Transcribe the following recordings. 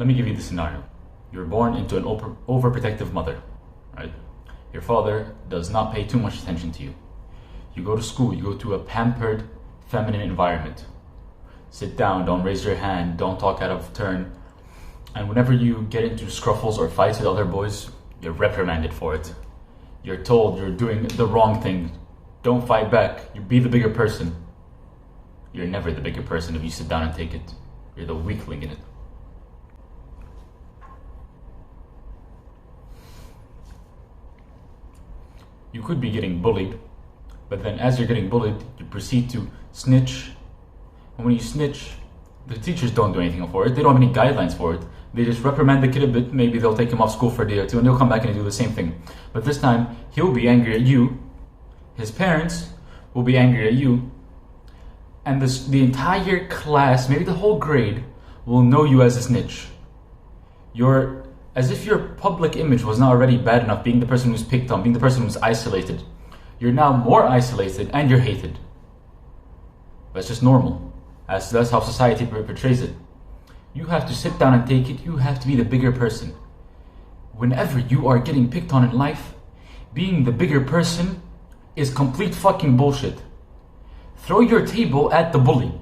Let me give you the scenario. You're born into an overprotective mother, right? Your father does not pay too much attention to you. You go to school, you go to a pampered, feminine environment. Sit down, don't raise your hand, don't talk out of turn. And whenever you get into scruffles or fights with other boys, you're reprimanded for it. You're told you're doing the wrong thing. Don't fight back, you be the bigger person. You're never the bigger person if you sit down and take it. You're the weakling in it. You could be getting bullied, but then as you're getting bullied, you proceed to snitch. And when you snitch, the teachers don't do anything for it. They don't have any guidelines for it. They just reprimand the kid a bit. Maybe they'll take him off school for a day or two and they'll come back and do the same thing. But this time, he'll be angry at you. His parents will be angry at you. And the entire class, maybe the whole grade, will know you as a snitch. As if your public image was not already bad enough, being the person who's picked on, being the person who's isolated. You're now more isolated and you're hated. That's just normal. That's how society portrays it. You have to sit down and take it. You have to be the bigger person. Whenever you are getting picked on in life, being the bigger person is complete fucking bullshit. Throw your table at the bully.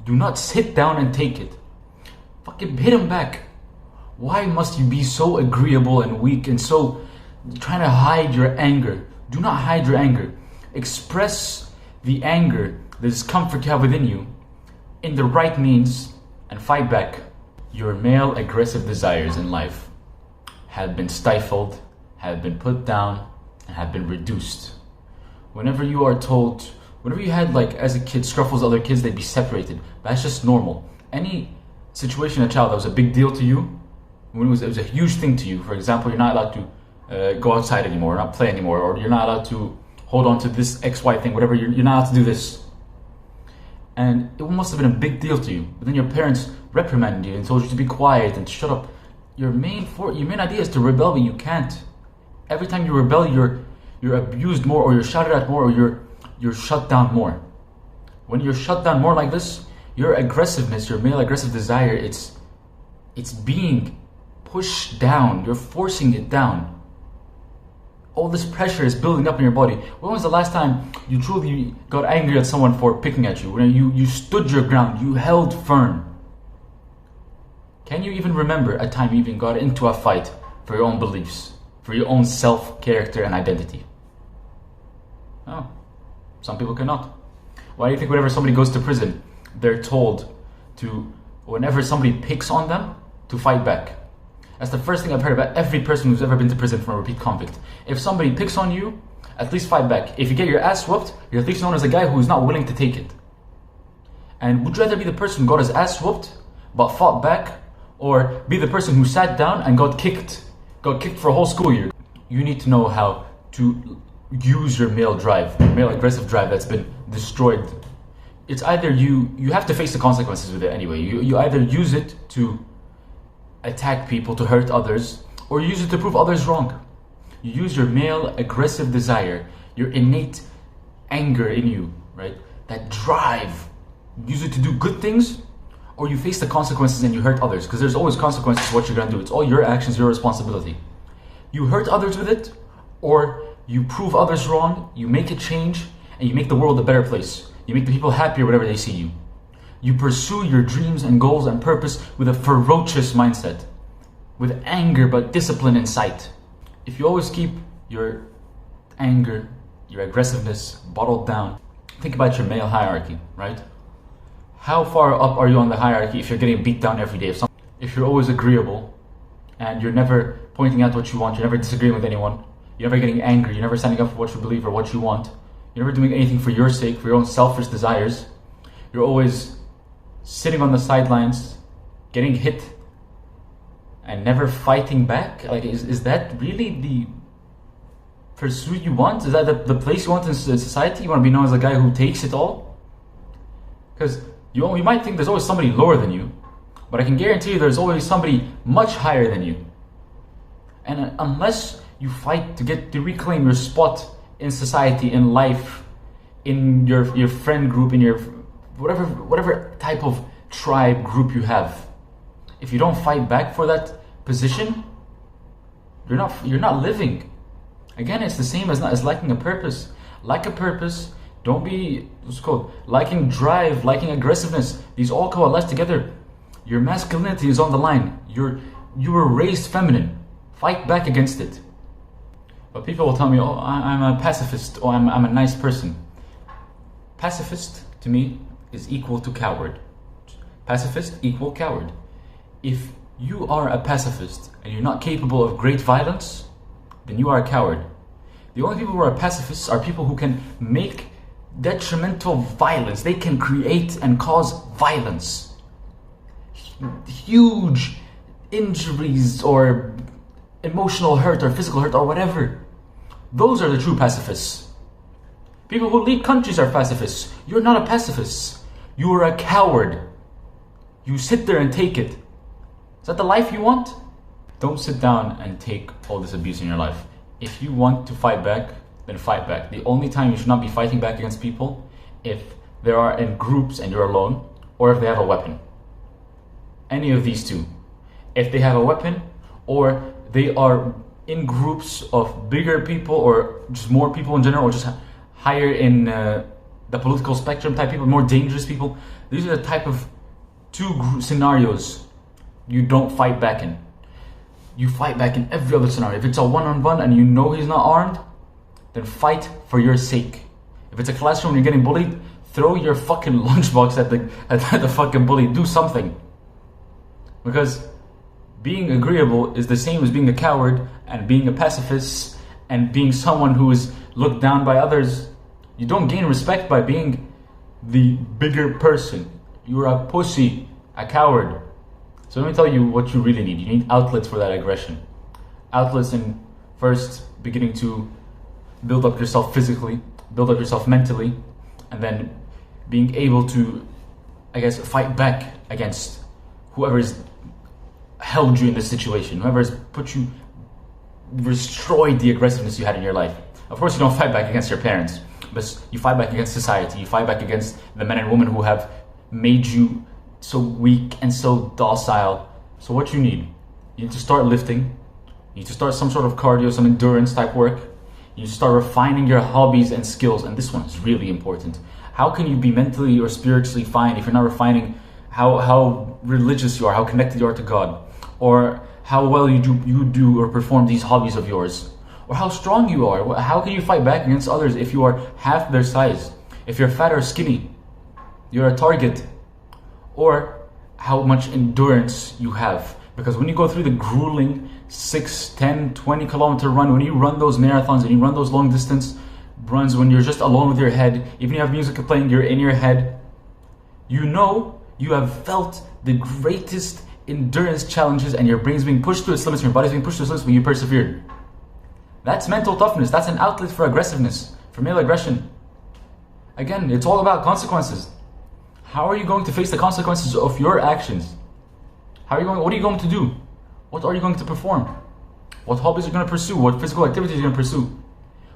Do not sit down and take it. Fucking hit him back. Why must you be so agreeable and weak and so trying to hide your anger? Do not hide your anger. Express the anger, the discomfort you have within you in the right means and fight back. Your male aggressive desires in life have been stifled, have been put down, and have been reduced. Whenever you are told, whenever you had as a kid scruffles with other kids, they'd be separated. That's just normal. Any situation in a child that was a big deal to you, when it was a huge thing to you, for example, you're not allowed to go outside anymore, or not play anymore, or you're not allowed to hold on to this XY thing, whatever, you're not allowed to do this. And it must have been a big deal to you. But then your parents reprimanded you and told you to be quiet and shut up. Your main idea is to rebel, but you can't. Every time you rebel, you're abused more, or you're shouted at more, or you're shut down more. When you're shut down more like this, your aggressiveness, your male aggressive desire, it's being pushed down. You're forcing it down. All this pressure is building up in your body. When was the last time you truly got angry at someone for picking at you? When you stood your ground, you held firm. Can you even remember a time you even got into a fight for your own beliefs, for your own self, character, and identity? No. Some people cannot. Why do you think whenever somebody goes to prison, they're told to, whenever somebody picks on them, to fight back? That's the first thing I've heard about every person who's ever been to prison from a repeat convict. If somebody picks on you, at least fight back. If you get your ass whooped, you're at least known as a guy who's not willing to take it. And would you rather be the person who got his ass whooped but fought back, or be the person who sat down and got kicked for a whole school year? You need to know how to use your male drive, your male aggressive drive that's been destroyed. It's either you have to face the consequences with it anyway. You either use it to attack people, to hurt others, or use it to prove others wrong. You use your male aggressive desire, your innate anger in you, right? That drive. Use it to do good things, or you face the consequences and you hurt others, because there's always consequences to what you're gonna do. It's all your actions, your responsibility. You hurt others with it, or you prove others wrong, you make a change, and you make the world a better place. You make the people happier whenever they see you. You pursue your dreams and goals and purpose with a ferocious mindset, with anger but discipline in sight. If you always keep your anger, your aggressiveness bottled down, think about your male hierarchy, right? How far up are you on the hierarchy if you're getting beat down every day? If you're always agreeable and you're never pointing out what you want, you're never disagreeing with anyone, you're never getting angry, you're never standing up for what you believe or what you want, you're never doing anything for your sake, for your own selfish desires, you're always sitting on the sidelines, getting hit, and never fighting back? Is that really the pursuit you want? Is that the place you want in society? You want to be known as a guy who takes it all? Because you might think there's always somebody lower than you, but I can guarantee you there's always somebody much higher than you. And unless you fight to reclaim your spot in society, in life, in your friend group, in your whatever type of tribe group you have, If you don't fight back for that position, you're not living. Again, it's the same as liking a purpose. Like a purpose, don't be, what's it called, liking drive, liking aggressiveness. These all coalesce together. Your masculinity is on the line. You were raised feminine. Fight back against it. But people will tell me, oh, I'm a pacifist, or I'm a nice person. Pacifist, to me, is equal to coward. Pacifist equal coward. If you are a pacifist and you're not capable of great violence, then you are a coward. The only people who are pacifists are people who can make detrimental violence. They can create and cause violence. Huge injuries or emotional hurt or physical hurt or whatever. Those are the true pacifists. People who lead countries are pacifists. You're not a pacifist. You are a coward. You sit there and take it. Is that the life you want? Don't sit down and take all this abuse in your life. If you want to fight back, then fight back. The only time you should not be fighting back against people if they are in groups and you're alone, or if they have a weapon. Any of these two. If they have a weapon, or they are in groups of bigger people, or just more people in general, or just higher in the political spectrum type people, more dangerous people. These are the type of two scenarios you don't fight back in. You fight back in every other scenario. If it's a one-on-one and you know he's not armed, then fight for your sake. If it's a classroom and you're getting bullied, throw your fucking lunchbox at the fucking bully. Do something. Because being agreeable is the same as being a coward and being a pacifist and being someone who is looked down by others. You don't gain respect by being the bigger person. You're a pussy, a coward. So let me tell you what you really need. You need outlets for that aggression. Outlets in first beginning to build up yourself physically, build up yourself mentally, and then being able to, I guess, fight back against whoever's held you in this situation, whoever's put you, destroyed the aggressiveness you had in your life. Of course, you don't fight back against your parents, but you fight back against society. You fight back against the men and women who have made you so weak and so docile. So what you need to start lifting. You need to start some sort of cardio, some endurance type work. You need to start refining your hobbies and skills. And this one is really important. How can you be mentally or spiritually fine if you're not refining how religious you are, how connected you are to God, or how well you do or perform these hobbies of yours, or how strong you are? How can you fight back against others if you are half their size? If you're fat or skinny, you're a target. Or how much endurance you have. Because when you go through the grueling 6, 10, 20 kilometer run, when you run those marathons and you run those long distance runs, when you're just alone with your head, even if you have music playing, you're in your head, you know you have felt the greatest endurance challenges and your brain's being pushed to its limits, your body's being pushed to its limits, but you persevered. That's mental toughness. That's an outlet for aggressiveness, for male aggression. Again, it's all about consequences. How are you going to face the consequences of your actions? What are you going to do? What are you going to perform? What hobbies are you going to pursue? What physical activities are you going to pursue?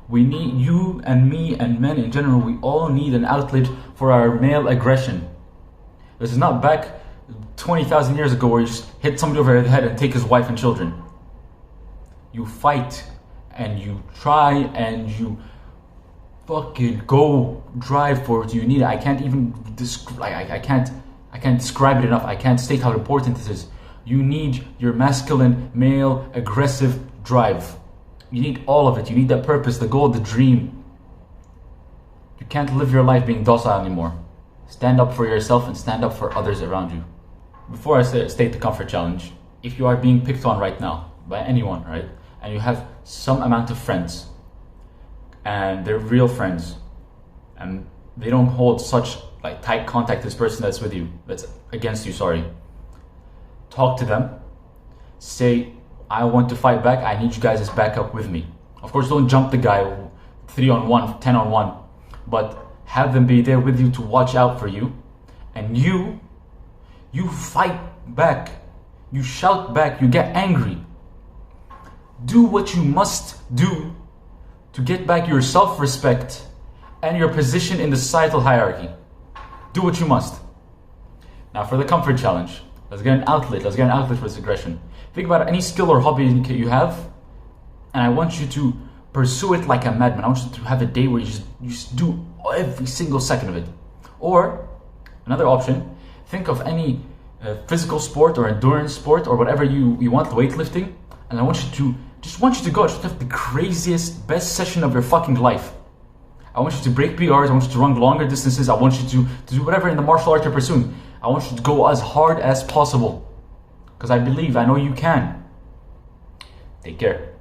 We need, you and me and men in general, we all need an outlet for our male aggression. This is not back 20,000 years ago where you just hit somebody over the head and take his wife and children. You fight and you try and you fucking go drive for what you need. I can't even I can't describe it enough. I can't state how important this is. You need your masculine, male, aggressive drive. You need all of it. You need that purpose, the goal, the dream. You can't live your life being docile anymore. Stand up for yourself and stand up for others around you. Before I state the comfort challenge, if you are being picked on right now by anyone, right, and you have some amount of friends, and they're real friends, and they don't hold such tight contact with this person that's with you, that's against you, sorry. Talk to them. Say, I want to fight back. I need you guys to back up with me. Of course, don't jump the guy 3-on-1, 10-on-1, but have them be there with you to watch out for you. And you fight back. You shout back. You get angry. Do what you must do to get back your self-respect and your position in the societal hierarchy. Do what you must. Now for the comfort challenge, Let's get an outlet. Let's get an outlet for this aggression. Think about any skill or hobby you have, and I want you to pursue it like a madman. I want you to have a day where you just do every single second of it. Or another option, think of any physical sport or endurance sport or whatever you want, weightlifting, and I want you to go. Just have the craziest, best session of your fucking life. I want you to break PRs. I want you to run longer distances. I want you to do whatever in the martial art you're pursuing. I want you to go as hard as possible, because I know you can. Take care.